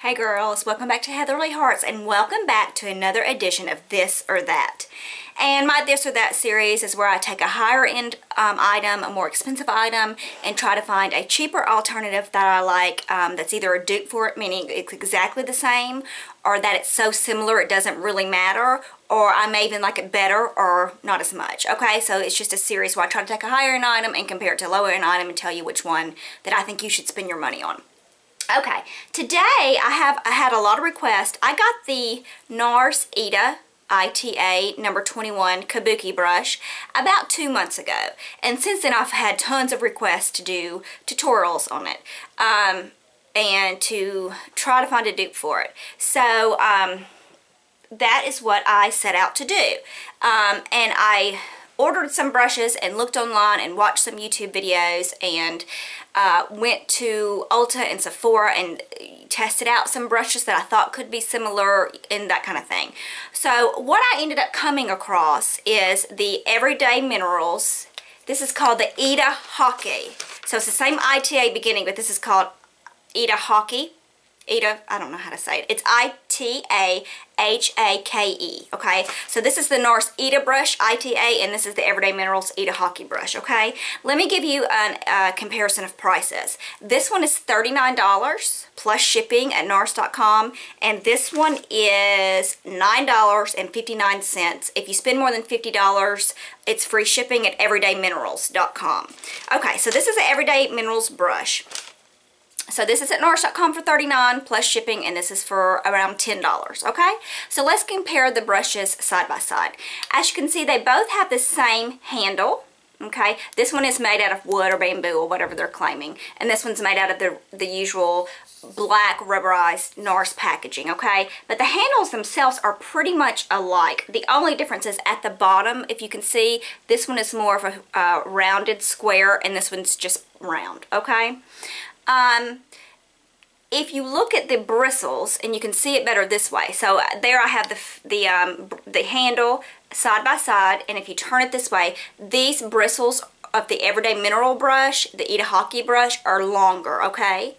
Hey girls, welcome back to Heatherly Hearts and welcome back to another edition of This or That. And my This or That series is where I take a higher end item, a more expensive item, and try to find a cheaper alternative that I like that's either a dupe for it, meaning it's exactly the same, or that it's so similar it doesn't really matter, or I may even like it better or not as much. Okay, so it's just a series where I try to take a higher end item and compare it to a lower end item and tell you which one that I think you should spend your money on. Okay, today I had a lot of requests. I got the Nars Ita, ITA number 21 kabuki brush about 2 months ago, and since then I've had tons of requests to do tutorials on it and to try to find a dupe for it. So that is what I set out to do, and I ordered some brushes and looked online and watched some YouTube videos and went to Ulta and Sephora and tested out some brushes that I thought could be similar and that kind of thing. So what I ended up coming across is the Everyday Minerals. This is called the Ita Hockey. So it's the same ITA beginning, but this is called Ita Hockey. Ita, I don't know how to say it. It's I-T-A-H-A-K-E, okay? So this is the Nars Ita brush, ITA, and this is the Everyday Minerals Ita Hockey brush, okay? Let me give you a comparison of prices. This one is $39 plus shipping at nars.com, and this one is $9.59. If you spend more than $50, it's free shipping at everydayminerals.com. Okay, so this is the Everyday Minerals brush. So this is at nars.com for $39 plus shipping, and this is for around $10, okay? So let's compare the brushes side by side. As you can see, they both have the same handle, okay? This one is made out of wood or bamboo or whatever they're claiming, and this one's made out of the usual black rubberized Nars packaging, okay? But the handles themselves are pretty much alike. The only difference is at the bottom, if you can see, this one is more of a rounded square, and this one's just round, okay? If you look at the bristles, and you can see it better this way. So there I have the handle side by side, and if you turn it this way, these bristles of the Everyday Mineral brush, the Ita Hockey brush, are longer, okay?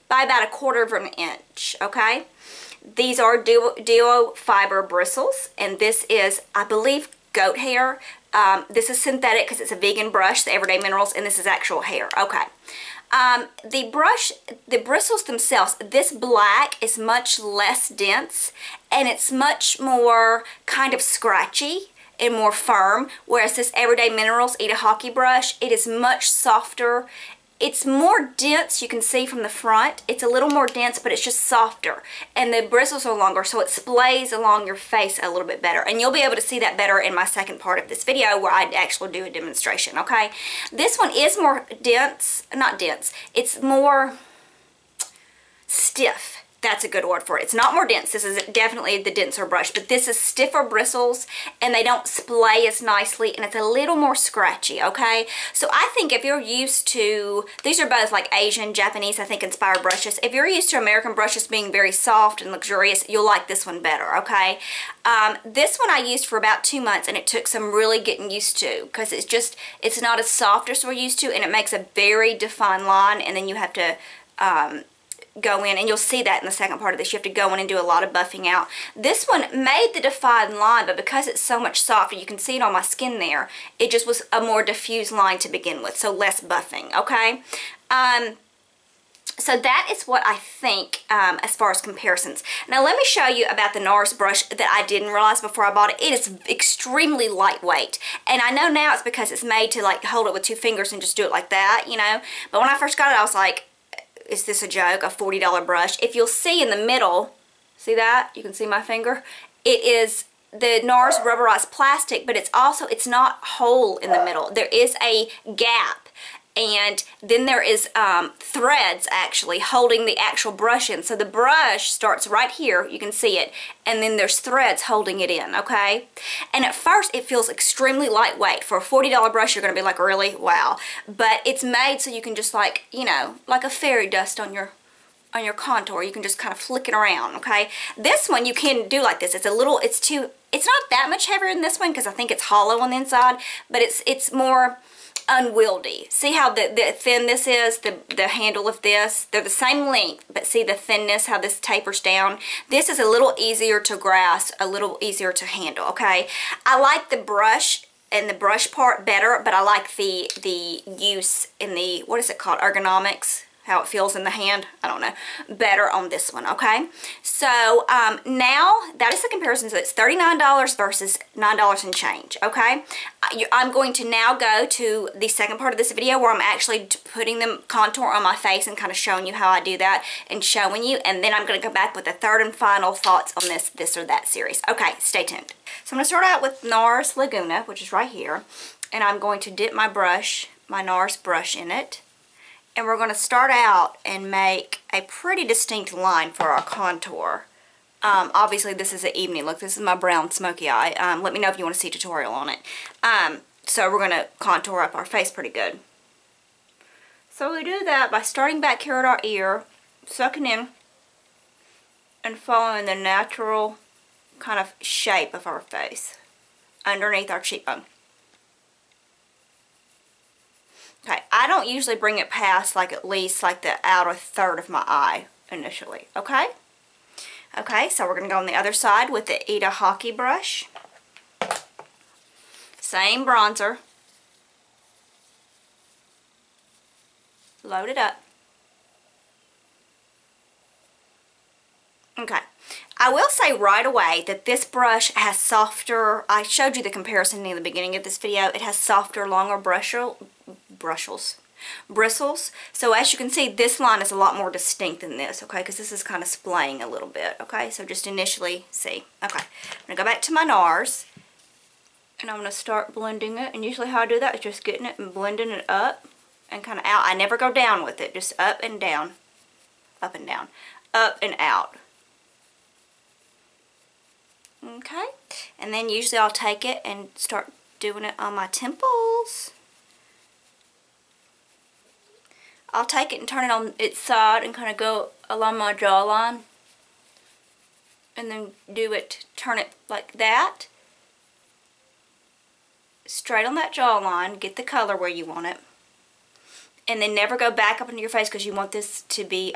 By about 1/4 of an inch, okay? These are duo fiber bristles, and this is, I believe, goat hair. This is synthetic because it's a vegan brush, the Everyday Minerals, and this is actual hair, okay? The bristles themselves, this black is much less dense, and it's much more kind of scratchy and more firm, whereas this Everyday Minerals Ita Hockey brush, it is much softer. It's more dense, you can see from the front. It's a little more dense, but it's just softer. And the bristles are longer, so it splays along your face a little bit better. And you'll be able to see that better in my second part of this video where I actually do a demonstration, okay? This one is more dense, not dense, it's more stiff. That's a good word for it. It's not more dense. This is definitely the denser brush, but this is stiffer bristles, and they don't splay as nicely, and it's a little more scratchy, okay? So I think if you're used to, these are both like Asian, Japanese, I think, inspired brushes. If you're used to American brushes being very soft and luxurious, you'll like this one better, okay? This one I used for about 2 months, and it took some really getting used to, because it's not as soft as we're used to, and it makes a very defined line, and then you have to go in, and you'll see that in the second part of this. You have to go in and do a lot of buffing out. This one made the defined line, but because it's so much softer, you can see it on my skin there, it just was a more diffused line to begin with, so less buffing, okay? So that is what I think as far as comparisons. Now let me show you about the Nars brush that I didn't realize before I bought it. It is extremely lightweight, and I know now it's because it's made to like hold it with 2 fingers and just do it like that, you know? But when I first got it, I was like, is this a joke? A $40 brush? If you'll see in the middle, see that? You can see my finger. It is the Nars rubberized plastic, but it's not whole in the middle. There is a gap, and then there is threads actually holding the actual brush in. So the brush starts right here, you can see it, and then there's threads holding it in, okay? And at first it feels extremely lightweight. For a $40 brush, you're gonna be like, really? Wow. But it's made so you can just like, you know, like a fairy dust on your contour. You can just kind of flick it around, okay? This one you can do like this. It's not that much heavier than this one because I think it's hollow on the inside, but it's more unwieldy. See how the thin this is, the handle of this? They're the same length, but see the thinness, how this tapers down? This is a little easier to grasp, a little easier to handle, okay? I like the brush and the brush part better, but I like the use in the, what is it called, ergonomics, how it feels in the hand, I don't know, better on this one, okay? So now that is the comparison. So it's $39 versus $9 and change, okay? I'm going to now go to the second part of this video where I'm actually putting the contour on my face and kind of showing you how I do that and showing you, and then I'm going to go back with the third and final thoughts on this or that series. Okay, stay tuned. So I'm going to start out with Nars Laguna, which is right here, and I'm going to dip my brush, my Nars brush in it. And we're going to start out and make a pretty distinct line for our contour. Obviously, this is an evening look. This is my brown smoky eye. Let me know if you want to see a tutorial on it. So we're going to contour up our face pretty good. So we do that by starting back here at our ear, sucking in, and following the natural kind of shape of our face underneath our cheekbone. Okay, I don't usually bring it past like at least like the outer third of my eye initially, okay? Okay, so we're going to go on the other side with the Ita hockey brush. Same bronzer. Load it up. Okay, I will say right away that this brush has softer, I showed you the comparison in the beginning of this video, it has softer, longer bristles. So as you can see, this line is a lot more distinct than this, okay, because this is kind of splaying a little bit, okay, so just initially see. Okay, I'm going to go back to my Nars, and I'm going to start blending it, and usually how I do that is just getting it and blending it up and kind of out. I never go down with it, just up and down, up and down, up and out. Okay, and then usually I'll take it and start doing it on my temples. I'll take it and turn it on its side and kind of go along my jawline. And then do it, turn it like that. Straight on that jawline, get the color where you want it. And then never go back up into your face because you want this to be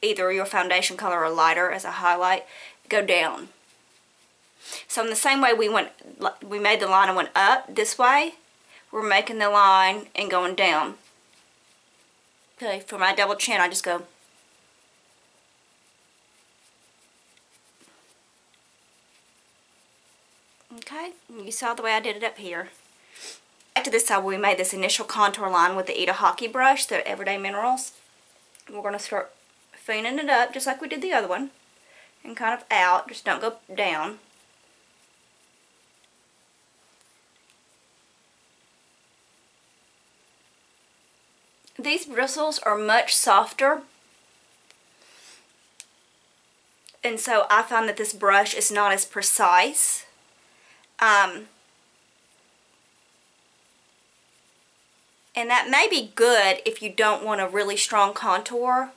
either your foundation color or lighter as a highlight. Go down. So in the same way we made the line and went up this way, we're making the line and going down. Okay, for my double chin, I just go. Okay, you saw the way I did it up here. Back to this side where we made this initial contour line with the Ita hockey brush, the Everyday Minerals. We're going to start feigning it up just like we did the other one. And kind of out, just don't go down. These bristles are much softer, and so I find that this brush is not as precise. And that may be good if you don't want a really strong contour.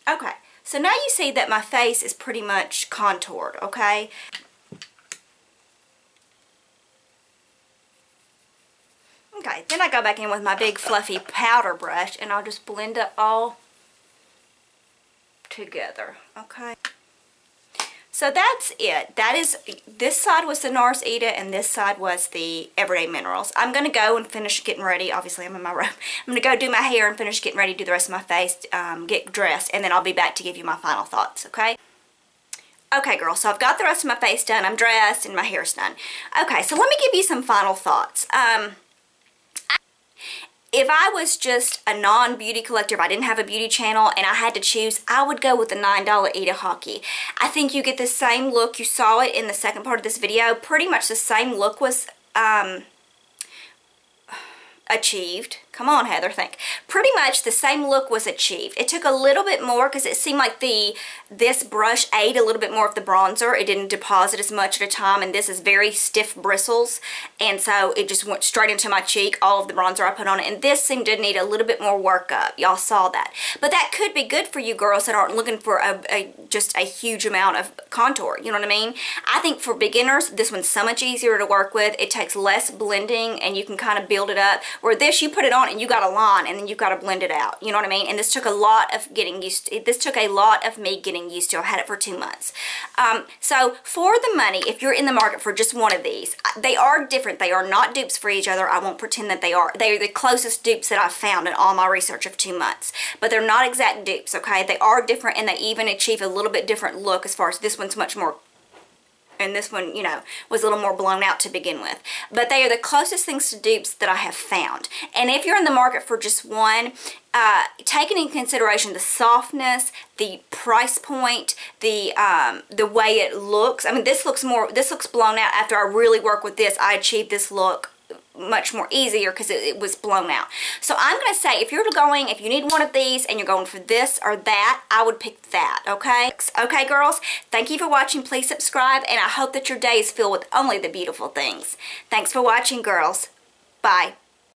Okay, so now you see that my face is pretty much contoured, okay? Okay, then I go back in with my big fluffy powder brush and I'll just blend it all together, okay? So that's it. This side was the Nars Ita and this side was the Everyday Minerals. I'm going to go and finish getting ready. Obviously, I'm in my room. I'm going to go do my hair and finish getting ready, do the rest of my face, get dressed, and then I'll be back to give you my final thoughts, okay? Okay, girl, so I've got the rest of my face done. I'm dressed and my hair's done. Okay, so let me give you some final thoughts. If I was just a non-beauty collector, if I didn't have a beauty channel and I had to choose, I would go with the $9 Ita hockey. I think you get the same look. You saw it in the second part of this video. Pretty much the same look was achieved. Come on, Heather, think. Pretty much the same look was achieved. It took a little bit more because it seemed like this brush ate a little bit more of the bronzer. It didn't deposit as much at a time, and this is very stiff bristles, and so it just went straight into my cheek, all of the bronzer I put on it, and this seemed to need a little bit more work up. Y'all saw that. But that could be good for you girls that aren't looking for just a huge amount of contour, you know what I mean? I think for beginners, this one's so much easier to work with. It takes less blending, and you can kind of build it up, where this, you put it on and you got a line, and then you've got to blend it out, you know what I mean? And this took a lot of getting used to. This took a lot of me getting used to. I've had it for 2 months. So for the money, if you're in the market for just one of these, they are different. They are not dupes for each other. I won't pretend that they are. They are the closest dupes that I've found in all my research of 2 months. But they're not exact dupes, okay? They are different, and they even achieve a little bit different look, as far as this one's much more, and this one, you know, was a little more blown out to begin with. But they are the closest things to dupes that I have found. And if you're in the market for just one, taking into consideration the softness, the price point, the way it looks. I mean, this looks blown out. After I really work with this, I achieved this look much more easier because it was blown out. So I'm going to say, if you need one of these and you're going for this or that, I would pick that, okay? Okay, girls, thank you for watching. Please subscribe, and I hope that your day is filled with only the beautiful things. Thanks for watching, girls. Bye.